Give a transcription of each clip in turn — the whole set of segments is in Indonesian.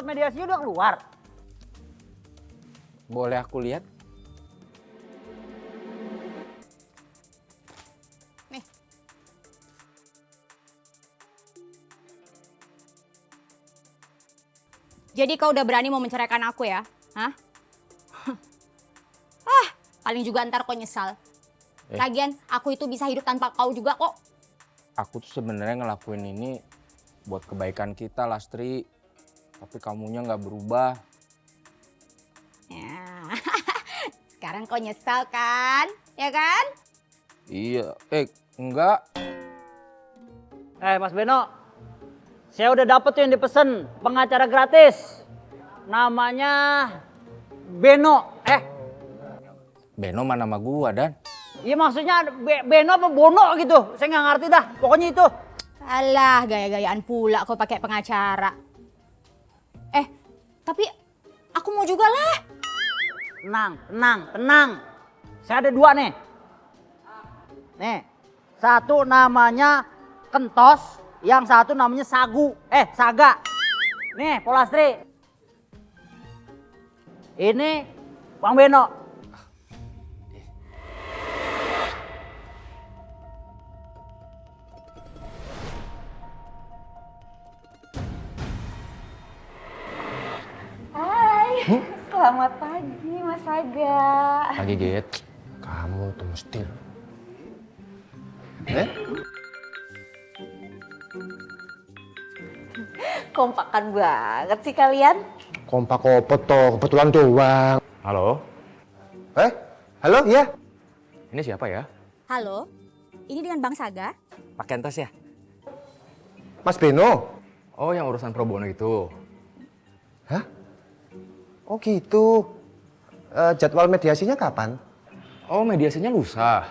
surat mediasinya udah keluar? Boleh aku lihat? Nih. Jadi kau udah berani mau menceraikan aku ya? Hah? Paling juga ntar kau nyesal. Lagian aku itu bisa hidup tanpa kau juga kok. Aku tuh sebenarnya ngelakuin ini buat kebaikan kita, Lastri. Tapi kamunya nggak berubah. Ya. Sekarang kau nyesal kan? Ya kan? Iya, enggak. Mas Beno, saya udah dapet tuh yang dipesen pengacara gratis. Namanya Beno. Beno mana nama gua, Dan? Iya maksudnya Beno apa Bono gitu. Saya nggak ngerti dah. Pokoknya itu. Alah, gaya-gayaan pula kau pakai pengacara. Tapi aku mau juga lah. Tenang. Saya ada dua nih. Nih, satu namanya Kentos, yang satu namanya Saga. Nih, Polastri. Ini Bang Beno. Selamat pagi Mas Saga. Pagi, Git. Kamu tuh mesti. Kompakan banget sih kalian. Kompak kopet toh, kebetulan doang. Halo, Halo, iya? ini siapa ya? Halo, ini dengan Bang Saga. Pak Kentos ya? Mas Beno? Oh, yang urusan pro bono itu. Hah? Oh gitu. Jadwal mediasinya kapan? Oh, mediasinya lusa.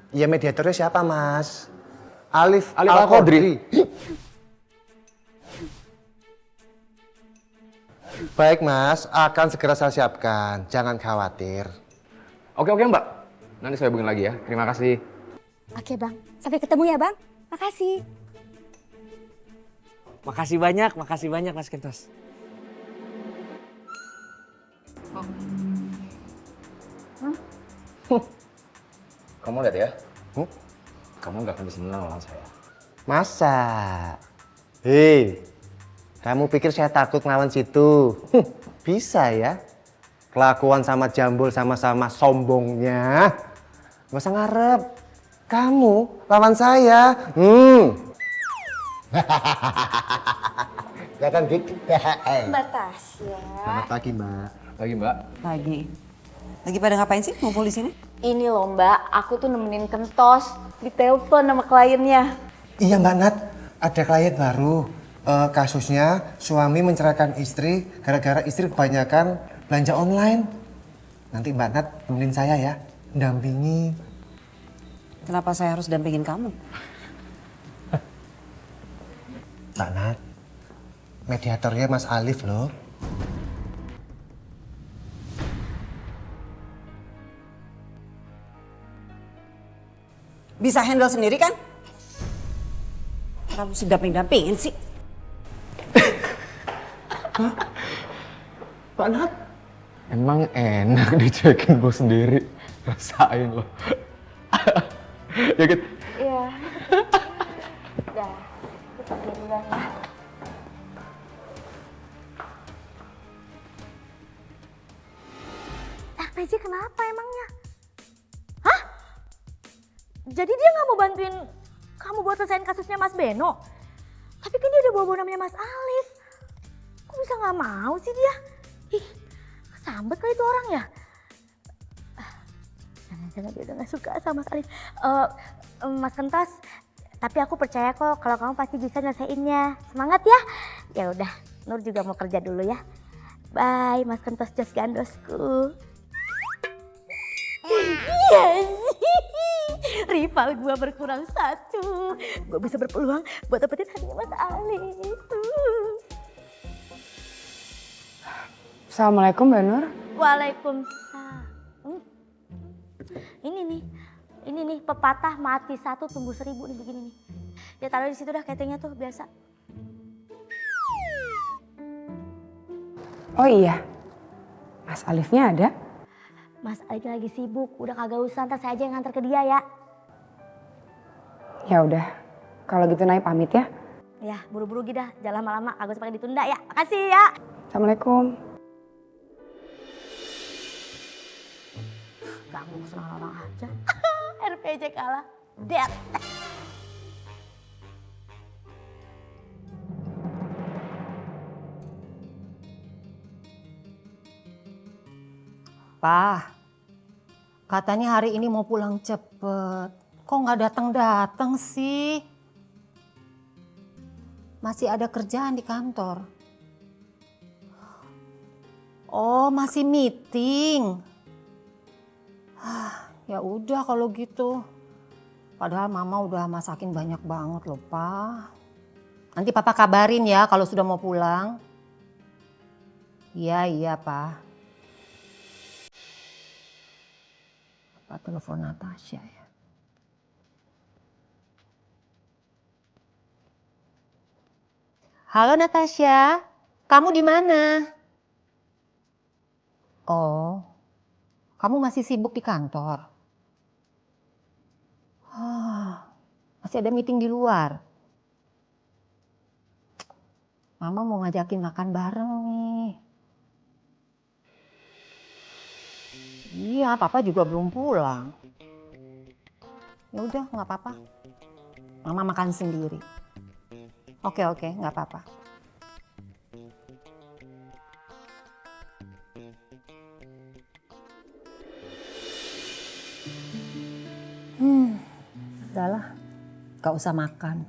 Iya, mediatornya siapa, Mas? Alif Al-Qadri. Baik, Mas. Akan segera saya siapkan. Jangan khawatir. Oke, Mbak. Nanti saya hubungin lagi ya. Terima kasih. Oke Bang, sampai ketemu ya Bang. Makasih. Makasih banyak Mas Kentos. Kamu lihat ya, kamu nggak akan bisa menang lawan saya. Masa? Hei, kamu pikir saya takut ngelawan situ? Bisa ya. Kelakuan sama Jambul sama-sama sombongnya. Gak usah ngarep. Kamu lawan saya. Ya kan, Dik? Mbak Tasya. Selamat pagi, Mbak. Pagi, Mbak. Pagi. Lagi pada ngapain sih ngumpul di sini? Ini loh Mbak, aku tuh nemenin Kentos di telepon sama kliennya. Iya, Mbak Nat. Ada klien baru. Kasusnya suami menceraikan istri gara-gara istri kebanyakan belanja online. Nanti Mbak Nat temenin saya ya, mendampingi. Kenapa saya harus dampingin kamu? Mbak Nat, mediatornya Mas Alif loh. Bisa handle sendiri kan? Kamu sih dampingin sih. Mbak Nat? Emang enak dicekin bos sendiri. Rasain loh. Ya gitu. Iya. Udah, kita duluan lah. RPJ kenapa emangnya? Hah? Jadi dia nggak mau bantuin kamu buat selesaiin kasusnya Mas Beno? Tapi kan dia udah bawa namanya Mas Alif. Kok bisa nggak mau sih dia? Ih, kesambet kali itu orang ya? Jangan-jangan dia udah nggak suka sama Mas Alif. Mas Kentos, tapi aku percaya kok kalau kamu pasti bisa nyelesainnya. Semangat ya. Ya udah, Nur juga mau kerja dulu ya. Bye, Mas Kentos Jos Gandosku. Yes, rival gue berkurang satu. Gue bisa berpeluang buat dapetin hadiah Mas Ali. Assalamualaikum Mbak Nur. Waalaikumsalam. Ini nih pepatah mati satu tumbuh 1000 nih begini nih. Ya taruh di situ dah ketingnya tuh biasa. Oh iya, Mas Alifnya ada? Mas Alif lagi sibuk, udah kagak usah, ntar saya aja yang nganter ke dia ya. Ya udah, kalau gitu Nay pamit ya. Ya, buru-buru gitu dah, jangan lama-lama, kagak usah pakai ditunda ya. Makasih ya. Assalamualaikum. Ganggu kesenangan orang aja. RPJ kalah. Dead. Pak, katanya hari ini mau pulang cepet. Kok nggak datang-datang sih? Masih ada kerjaan di kantor. Oh, masih meeting. Ya udah kalau gitu. Padahal Mama udah masakin banyak banget loh, Pak. Nanti Papa kabarin ya kalau sudah mau pulang. Iya, Pak. Pak telepon Natasha ya. Halo Natasha, kamu di mana? Oh, kamu masih sibuk di kantor? Masih ada meeting di luar. Mama mau ngajakin makan bareng nih. Iya, Papa juga belum pulang. Ya udah, nggak apa-apa. Mama makan sendiri. Oke, nggak apa-apa. Udahlah, nggak usah makan.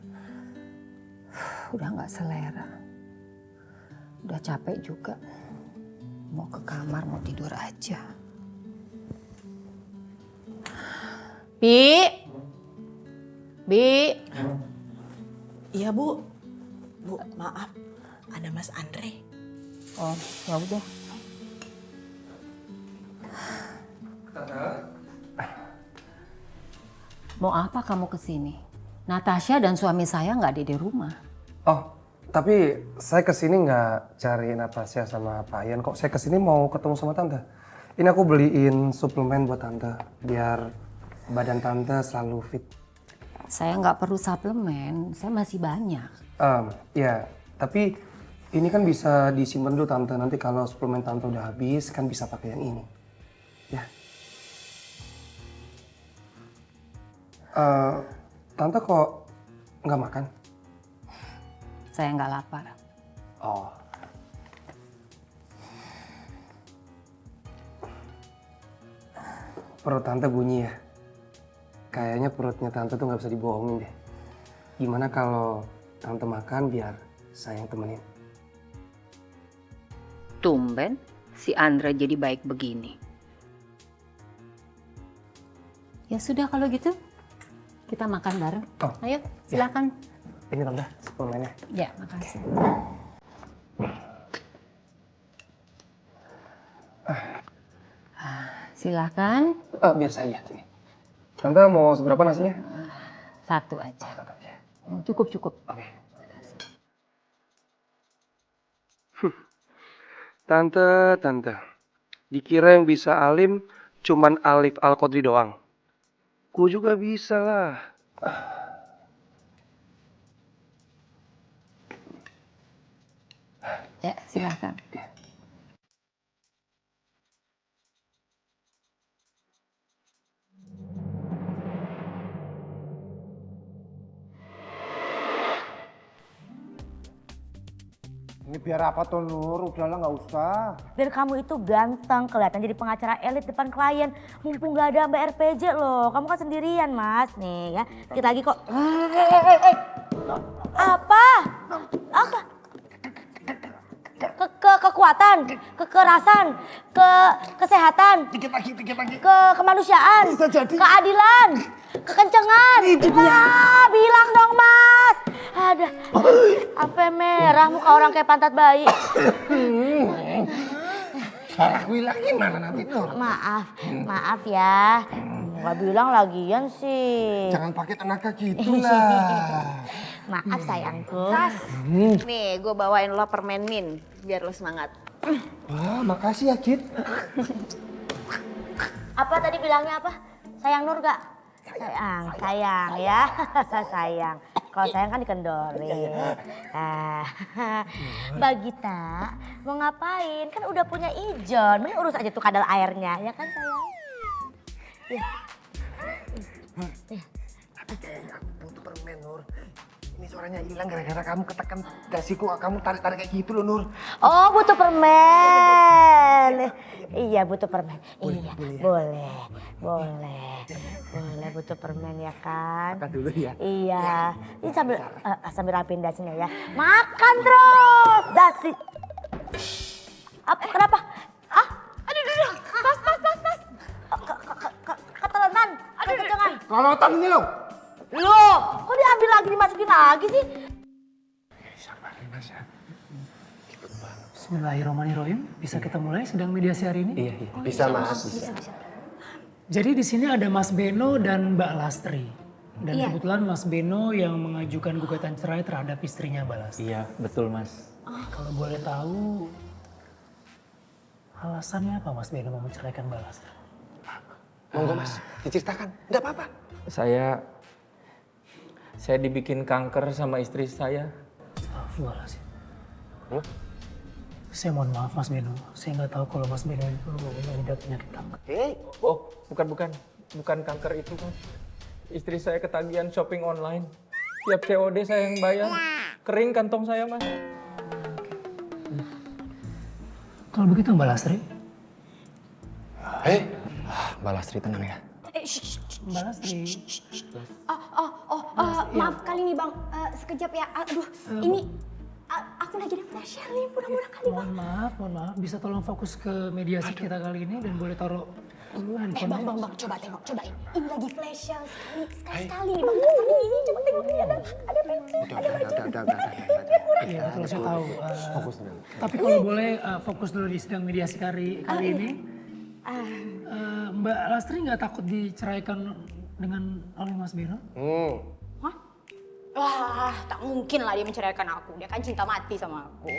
Udah nggak selera. Udah capek juga. Mau ke kamar, mau tidur aja. Bi. Iya Bu. Bu, maaf. Ada Mas Andre. Oh, ya udah. Mau apa kamu kesini? Natasha dan suami saya nggak ada di rumah. Oh, tapi saya kesini nggak cari Natasha sama Pak Ian kok. Saya kesini mau ketemu sama Tante. Ini aku beliin suplemen buat Tante, biar badan Tante selalu fit. Saya nggak perlu suplemen, saya masih banyak. Ya, tapi ini kan bisa disimpan dulu Tante. Nanti kalau suplemen Tante udah habis, kan bisa pakai yang ini. Ya. Tante kok nggak makan? Saya nggak lapar. Oh. Perut Tante bunyi ya? Kayaknya perutnya Tante tuh nggak bisa dibohongin deh. Gimana kalau Tante makan biar saya yang temenin? Tumben si Andra jadi baik begini. Ya sudah kalau gitu, kita makan bareng. Oh, ayo silakan. Ini Tante, suplemennya. Ya, makasih. Silakan. Biar saya lihat ini. Tante mau seberapa nasinya? Satu aja. Satu aja. Cukup. Oke. Tante. Dikira yang bisa alim cuman Alif Al-Qadri doang. Ku juga bisa lah. Ya, silakan. Ini biar apa tuh Nur? Udahlah nggak usah. Biar kamu itu ganteng, kelihatan jadi pengacara elit depan klien. Mumpung gak ada Mbak RPJ loh, kamu kan sendirian Mas. Nih ya, dikit lagi kok. Apa? Kekuatan, kekerasan, kesehatan, Dikit lagi. kemanusiaan, Bisa jadi. keadilan, kekencengan. Bilang dong Mas. Ada, apa merah muka orang kayak pantat bayi. Suaraku hilang gimana nanti Nur? Maaf ya. Nggak bilang lagian sih. Jangan pakai tenaga gitu lah. Maaf sayangku. Nih, gue bawain lo permen min biar lo semangat. Wah, makasih ya, Cid. Apa tadi bilangnya apa? Sayang Nur gak? Sayang ya. Sayang. Kalau sayang kan dikendorin. Mbak Gita mau ngapain? Kan udah punya ijon. Mending urus aja tuh kadal airnya. Ya kan sayang? Ya. Butuh permen, Nur. Ini suaranya hilang gara-gara kamu ketekan dasiku. Kamu tarik-tarik kayak gitu loh, Nur. Oh, butuh permen. Iya, butuh permen. Iya, boleh butuh permen ya kan? Makan dulu ya. Iya. Ini sambil rapiin dasinya ya. Makan terus dasi. Apa? Kenapa? Ah? Aduh. Tas. Ketelenan. Aduh, jangan. Kalau ini loh. Loh, kok diambil lagi dimasukin lagi sih? Bismillahirrahmanirrahim. Bisa kita mulai sidang mediasi hari ini? Iya. Bisa, Mas. Bisa. Jadi di sini ada Mas Beno dan Mbak Lastri. Dan Iya. kebetulan Mas Beno yang mengajukan gugatan cerai terhadap istrinya Mbak Lastri. Iya, betul Mas. Kalau boleh tahu, alasannya apa Mas Beno mau menceraikan Mbak Lastri? Monggo, Mas. Diceritakan. Enggak apa-apa. Saya dibikin kanker sama istri saya. Astagfirullahaladzim. Saya mohon maaf Mas Beno, saya nggak tahu kalau Mas Beno itu mengidap penyakit kanker. Oh, bukan kanker itu, Mas. Istri saya ketagihan shopping online. Tiap COD saya yang bayar. Kering kantong saya, Mas. Kalau begitu Mbak Lastri? Mbak Lastri tenang ya. Mbak Lastri. Maaf kali ini Bang, sekejap ya. Aduh, ini aku lagi ada flash sale nih, mudah-mudahan kali Bang. Mohon maaf, bisa tolong fokus ke mediasi kita kali ini dan boleh taruh dulu handphone. Bang, coba tengok, coba ini lagi flash sale sekali nih Bang. Kasih ini, coba tengok nih ada pensi, Iya betul, saya tahu. Tapi kalau boleh fokus dulu di sidang mediasi kali ini. Mbak Lastri nggak takut diceraikan oleh Mas Beno? Wah, tak mungkin lah dia menceraikan aku. Dia kan cinta mati sama aku.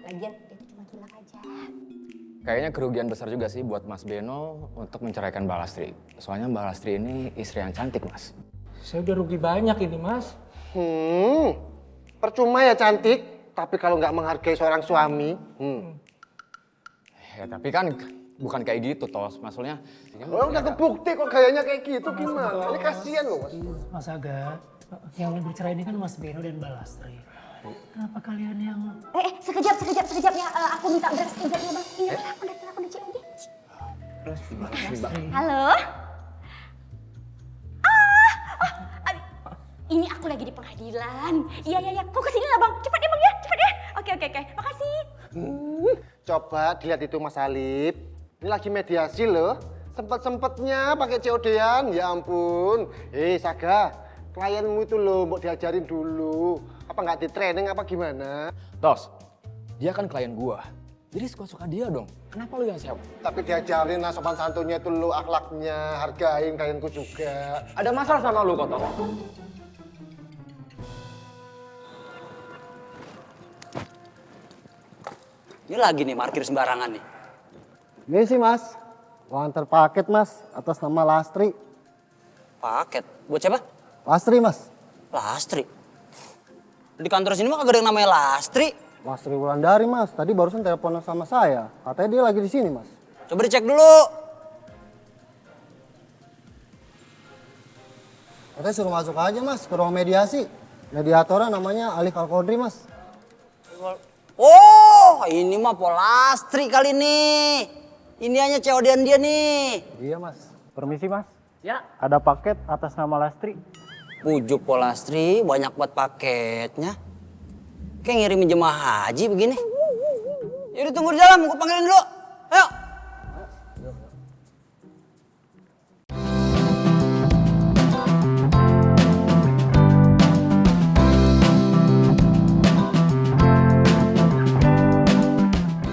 Lagian dia tuh cuma gila aja. Kayaknya kerugian besar juga sih buat Mas Beno untuk menceraikan Mbak Lastri. Soalnya Mbak Lastri ini istri yang cantik, Mas. Saya udah rugi banyak ini, Mas. Percuma ya cantik, tapi kalau nggak menghargai seorang suami. Ya tapi kan bukan kayak gitu, Tos. Maksudnya... Udah kebukti kok gayanya kayak gitu, gimana? Ini kasihan loh, Mas. Mas Aga, yang bercerai ini kan Mas Beno dan Mbak Lastri. Kenapa kalian yang... Sekejap ya. Aku minta beras sekejapnya Bang. Ini aku udah COD. Halo? Ini aku lagi di pengadilan. Iya. Kau kesini lah Bang. Cepat ya Bang ya. Oke. Makasih. Coba dilihat itu Mas Alif. Ini lagi mediasi loh. Sempet-sempetnya pakai COD-an. Ya ampun. Saga, klienmu itu loh mau diajarin dulu. Apa nggak di training apa gimana? Tos, dia kan klien gua. Jadi suka-suka dia dong. Kenapa lu yang siap? Tapi diajarin lah sopan santunnya itu lo, akhlaknya, hargain klienku juga. Ada masalah sama lu kok, Tos? Ini lagi nih parkir sembarangan nih. Ini sih Mas, mau antar paket Mas, atas nama Lastri. Paket? Buat siapa? Lastri Mas. Lastri? Di kantor sini mah kagak ada yang namanya Lastri. Lastri Wulandari Mas, tadi barusan telepon sama saya. Katanya dia lagi di sini Mas. Coba dicek dulu. Katanya suruh masuk aja Mas, ke ruang mediasi. Mediatornya namanya Alif Al-Qodri Mas. Oh, ini mah Polastri kali nih. Ini hanya COD-an dia nih. Iya Mas. Permisi Mas. Ya. Ada paket atas nama Lastri. Pujuk Polastri, banyak buat paketnya. Kayak ngirimin jemaah haji begini. Yaudah tunggu di dalam, gue panggilin dulu. Ayo.